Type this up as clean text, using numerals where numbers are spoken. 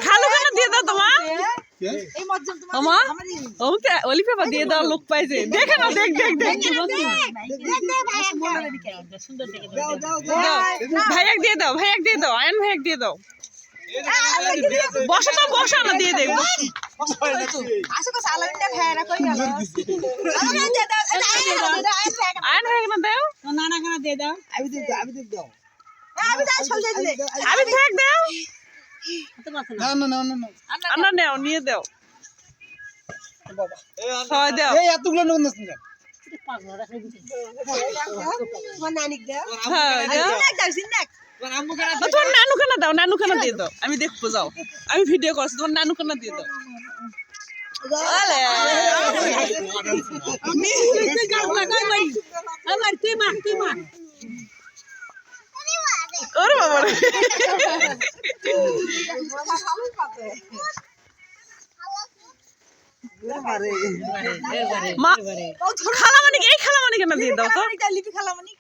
খালু কেন দিয়ে দাও তোমা অলিফেপা দিয়ে দাও লোক পাইছে দেখে না দেখ দেখ দেখ ভাইয়াক দিয়ে দাও আয়ন ভাইয়াক দিয়ে দাও বসো তো বসো না দিয়ে দেব আয়ন ভাইয়াক না দাও নানা কেন দিয়ে দাও আমি থাক দাও না নাও নিয়ে দাও হয় দাও এই এতগুলো নন না তোমার নানু খানা দাও নানু খানা দিয়ে দাও আমি দেখবো যাও আমি ভিডিও করছি তোমার নানু খানা দিয়ে দাও ওরে বাবা খালামানি এই খালামানি কেন দিয়ে দাও তো লিপি খালামানি